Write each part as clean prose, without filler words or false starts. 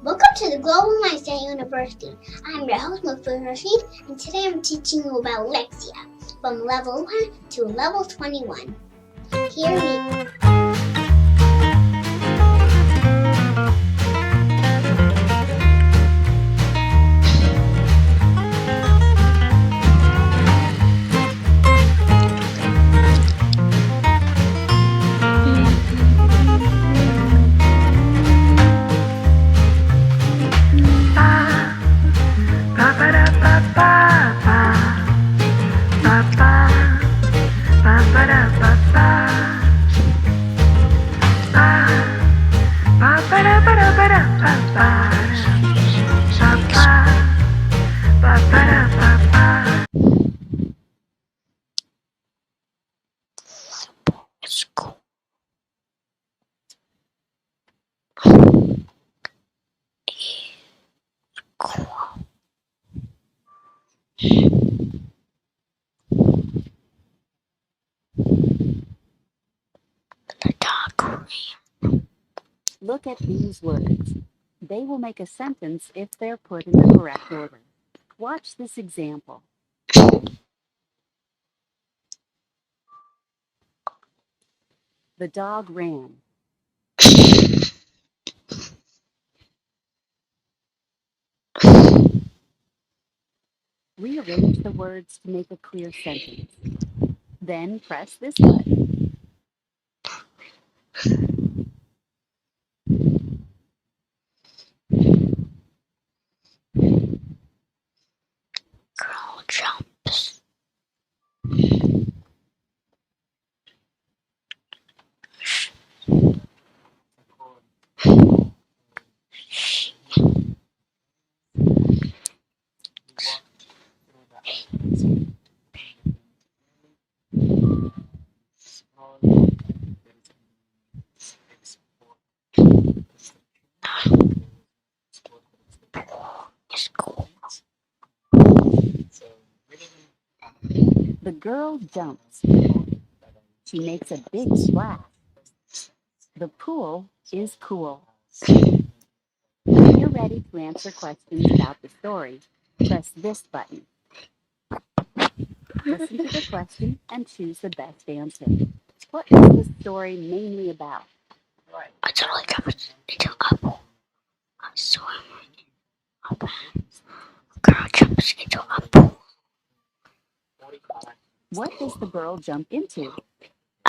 Welcome to the Global Mindset University. I'm your host, Mufid Rashid, and today I'm teaching you about LEXIA from level 1 to level 21. Here we Look at these words. They will make a sentence if they're put in the correct order. Watch this example. The dog ran. Rearrange the words to make a clear sentence. Then press this button. girl jumps. The girl jumps. She makes a big splash. The pool is cool. When you're ready to answer questions about the story, press this button. Listen to the question and choose the best answer. What is the story mainly about? I totally covered into apple. I saw a girl jumps into a pool. What does the girl jump into?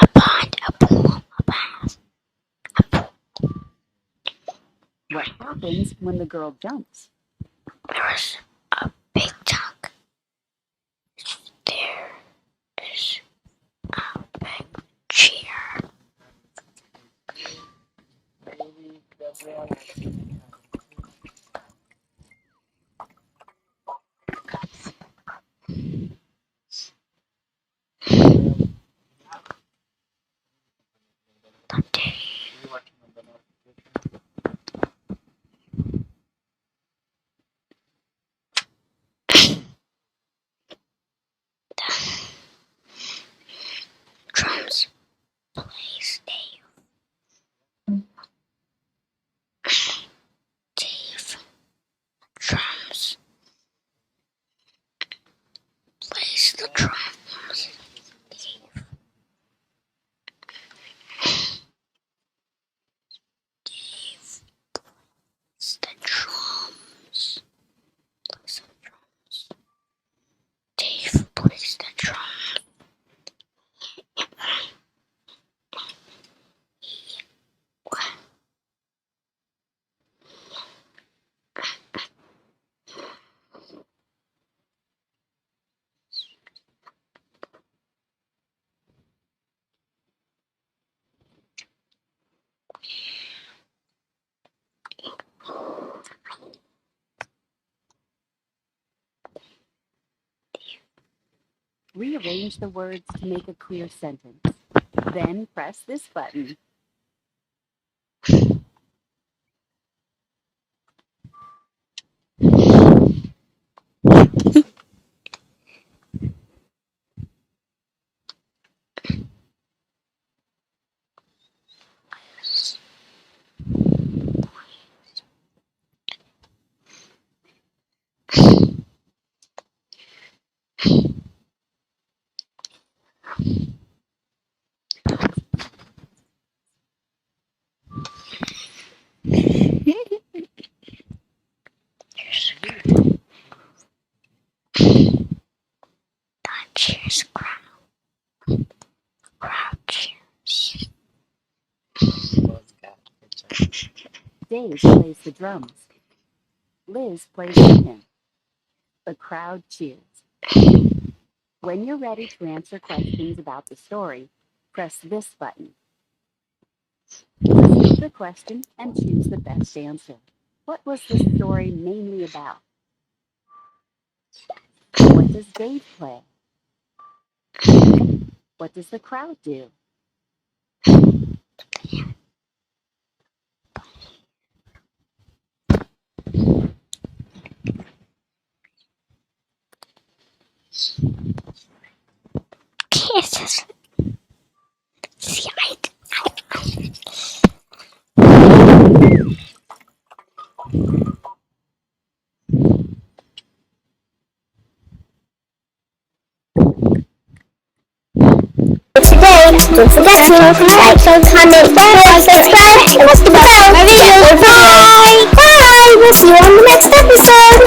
A pond, a pool, a bath. What happens when the girl jumps? There is a big duck. There is a big chair. Drums plays Dave. Dave. Drums plays the drums. Dave. Dave plays the drums. Plays the drums. Dave plays the drums. Rearrange the words to make a clear sentence. Then press this button. Dave plays the drums. Liz plays with him. The crowd cheers. When you're ready to answer questions about the story, press this button. Receive the question and choose the best answer. What was this story mainly about? What does Dave play? What does the crowd do? Today, don't forget to like, comment, share, subscribe, and hit the bell for videos. Bye! Bye! We'll see you on the next episode!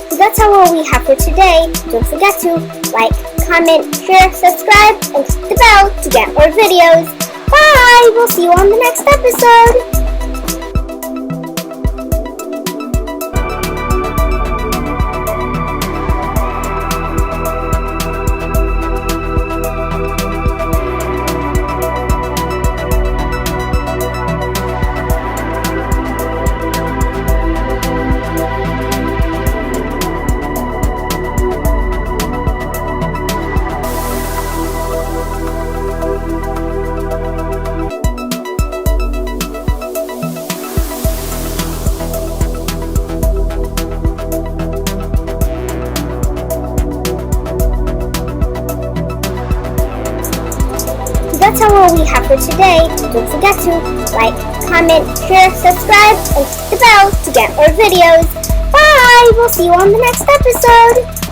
So that's all we have for today. Don't forget to like, comment, share, subscribe, and hit the bell to get more videos. Bye! We'll see you on the next episode! That's all we have for today. Don't forget to like, comment, share, subscribe, and hit the bell to get more videos. Bye! We'll see you on the next episode.